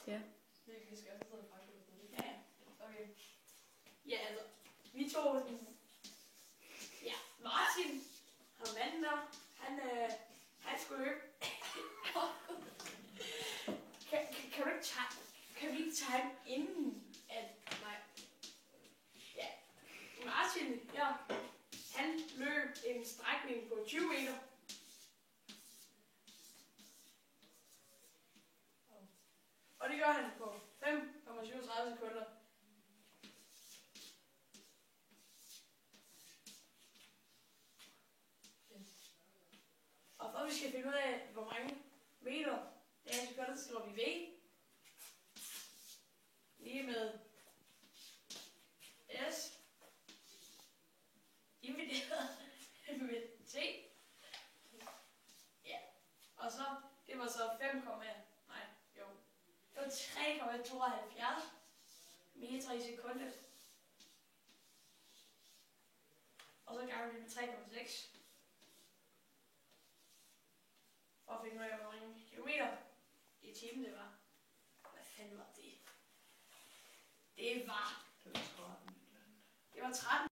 Ja. Vi skal også sidde og pakke det. Ja, okay. Ja, altså, vi to sådan... Ja, Martin, ham manden der, han skulle løbe. Kan du ikke kan vi ikke tage inden at... Nej. Ja, Martin, ja, han løb en strækning på 20 meter. Og det gør han på 5,37 sekunder. Og for at vi skal finde ud af, hvor mange meter det er i sekunder, så skriver vi V. Lige med S. Divideret med T. Ja. Og så, det var så 3,72 meter i sekundet. Og så ganger vi med 3,6. For at finde ud af, hvor mange kilometer i timen det var. Hvad fanden var det? Det var 13.